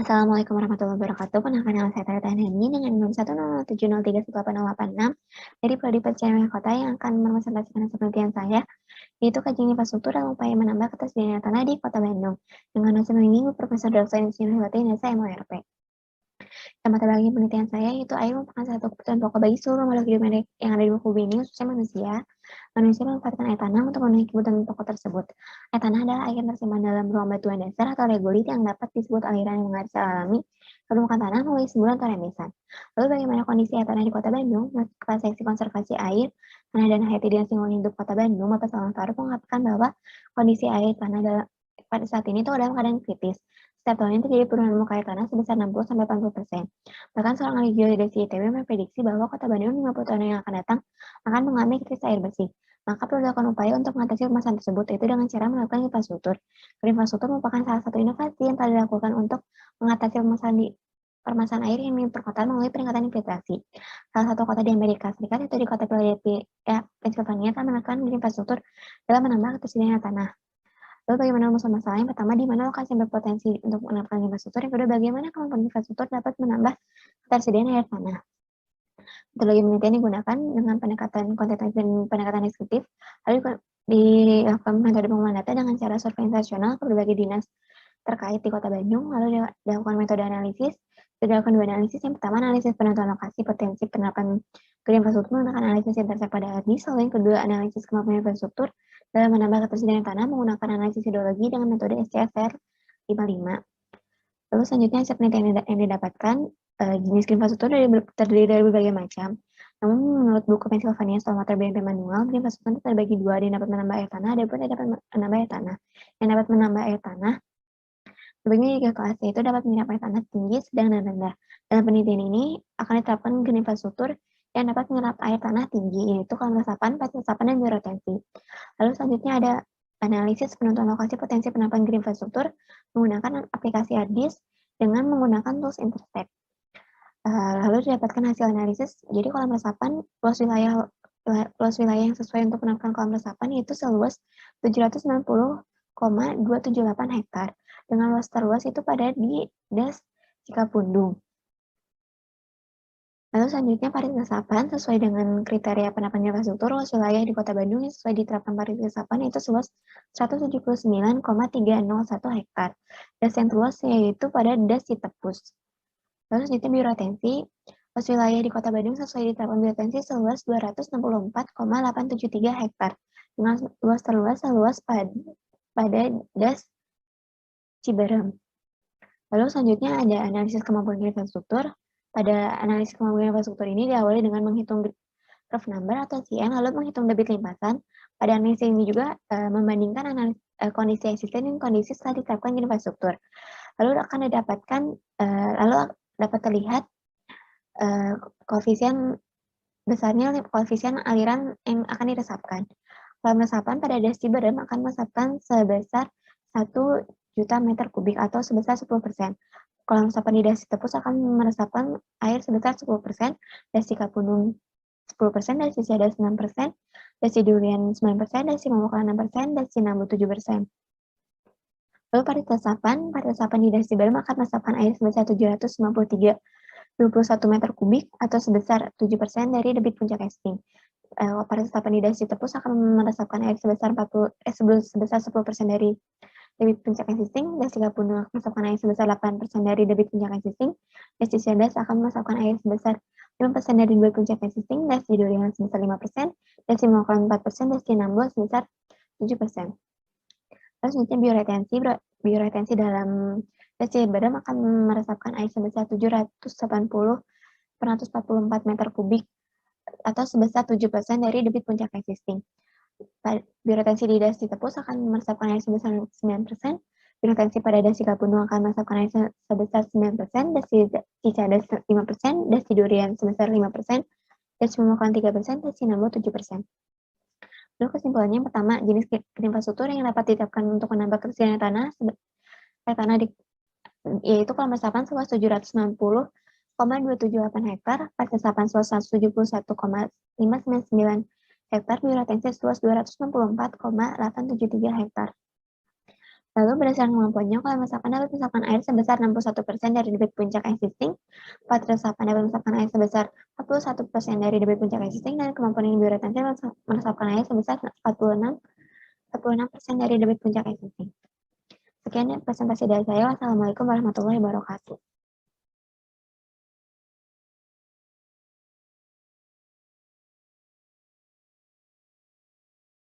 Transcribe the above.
Assalamualaikum warahmatullahi wabarakatuh. Perkenalkan saya Tara Tahnani dengan NIM 10703188086 dari Prodi Perencanaan Kota yang akan merepresentasikan hasil penelitian saya, yaitu kajian infrastruktur dan upaya menambah ketersediaan tanah di Kota Bandung dengan hasil bimbing Profesor Dr. Insinyur Hewati Nesa MORP. Mata bagi penelitian saya yaitu air merupakan salah satu kebutuhan pokok bagi seluruh makhluk hidup yang ada di muka bumi ini, khususnya manusia. Manusia memanfaatkan air tanah untuk memenuhi kebutuhan pokok tersebut. Air tanah adalah air yang tersimpan dalam ruang batuan dasar atau regolit yang dapat disebut aliran yang mengalir secara alami ke permukaan tanah melalui semburan atau rembesan. Lalu bagaimana kondisi air tanah di Kota Bandung? Kepala Seksi Konservasi Air, Tanah dan Hayati Dinas Lingkungan Hidup Kota Bandung, Bapak Salam Farouk mengatakan bahwa kondisi air tanah pada saat ini itu dalam keadaan kritis. Setiap tahunnya terjadi penurunan muka air tanah sebesar 60-80%. Bahkan seorang ahli geodesi ITB memprediksi bahwa Kota Bandung 50 tahun yang akan datang akan mengalami krisis air bersih. Maka perlu dilakukan upaya untuk mengatasi permasalahan tersebut, yaitu dengan cara melakukan infrastruktur. Infrastruktur merupakan salah satu inovasi yang telah dilakukan untuk mengatasi permasalahan air yang di perkotaan melalui peningkatan infiltrasi. Salah satu kota di Amerika Serikat, yaitu di kota Philadelphia, Pennsylvania, telah melakukan infrastruktur dalam menambah ketersediaan tanah. Lalu bagaimana masalah yang pertama, di mana lokasi yang berpotensi untuk menerapkan infrastruktur, yang kedua, bagaimana kemampuan infrastruktur dapat menambah ketersediaan air tanah. Metodologi penelitian digunakan dengan pendekatan kuantitatif dan pendekatan deskriptif, lalu dilakukan metode pengumpulan data dengan cara survei nasional ke berbagai dinas terkait di Kota Bandung, lalu dilakukan metode analisis, dilakukan dua analisis. Yang pertama, analisis penentuan lokasi potensi penerapan infrastruktur menggunakan analisis interseksi pada hadis, lalu yang kedua, analisis kemampuan infrastruktur dalam menambah ketersediaan tanah menggunakan analisis hidrologi dengan metode SCSR 55. Lalu selanjutnya hasil penelitian yang didapatkan, jenis infrastruktur terdiri dari berbagai macam. Namun menurut buku Pennsylvania Stormwater BMP Manual, infrastruktur terbagi dua, ada yang dapat menambah air tanah, ada pun yang dapat menambah air tanah. Yang dapat menambah air tanah terbagi tiga kelas, yaitu dapat menyerap air tanah tinggi, sedang, dan rendah. Dalam penelitian ini akan diterapkan infrastruktur yang dapat menyerap air tanah tinggi, yaitu kolam resapan, resapan, dan bioretensi. Lalu selanjutnya ada analisis penentuan lokasi potensi penerapan green infrastruktur menggunakan aplikasi ArcGIS dengan menggunakan tools Intercept. Lalu didapatkan hasil analisis, jadi kolam resapan, luas wilayah yang sesuai untuk menerapkan kolam resapan yaitu seluas 790,278 hektar, dengan luas terluas itu pada di Das Cikapundung. Lalu selanjutnya parit resapan sesuai dengan kriteria penerapan infrastruktur, luas wilayah di Kota Bandung yang sesuai diterapkan parit resapan yaitu seluas 179,301 hektar. Das yang terluas yaitu pada Das Citepus. Lalu selanjutnya bioretensi, luas wilayah di Kota Bandung sesuai diterapkan bioretensi seluas 264,873 hektar, dengan luas terluas pada Das Ciberem. Lalu selanjutnya ada analisis kemampuan infrastruktur. Pada analisis kemampuan infrastruktur ini diawali dengan menghitung curve number atau CN, lalu menghitung debit limpasan. Pada analisis ini juga membandingkan kondisi eksisten dan kondisi setelah diterapkan infrastruktur. Lalu akan lalu dapat terlihat koefisien aliran yang akan diresapkan. Kolam resapan pada Das Ciberem akan meresapkan sebesar 1 juta meter kubik atau sebesar 10%. Kolam resapan di Das Citepus akan meresapkan air sebesar 10%, Das Cikapundung 10%, Das Cicadas 6%, Das Cidurian 9%, Das Cimawakala 6%, Das Cinambu 7%. Lalu parit resapan di Das Ciberem akan meresapkan air sebesar 793,21 meter kubik atau sebesar 7% dari debit puncak existing. Parit resapan di Das Citepus akan meresapkan air sebesar 10% dari debit puncak existing. Das Cikapundung akan meresapkan air sebesar 8% dari debit puncak existing. Das Cicadas akan meresapkan air sebesar 5% dari debit puncak existing. Das Cidurian sebesar 5%, Das Cimawakala 4%, Das Cinambu sebesar 7%. Lalu selanjutnya bioretensi dalam Das Ciberem akan meresapkan air sebesar 780,144 meter kubik atau sebesar 7% dari debit puncak existing. Bioretensi di Das Citepus akan meresapkan air sebesar 9%, bioretensi pada Das Cikapundung akan meresapkan air sebesar 9%, Das Cicadas 5%, Das Cidurian sebesar 5%, Das Cimawakala 3%, Das Cinambu 7%. Lalu kesimpulannya yang pertama, jenis infrastruktur yang dapat diterapkan untuk menambah ketersediaan tanah yaitu kolam resapan seluas 790,278 hektar, parit resapan seluas 171,599 hektar, bioretensi seluas 264,873 hektar. Lalu berdasarkan kemampuannya, kalau misalkan dapat misalkan air sebesar 61% dari debit puncak existing, 4 resapan dapat misalkan air sebesar 41% dari debit puncak existing, dan kemampuan yang bioretensi meresapkan air sebesar 46% dari debit puncak existing. Sekian ya presentasi dari saya. Wassalamualaikum warahmatullahi wabarakatuh.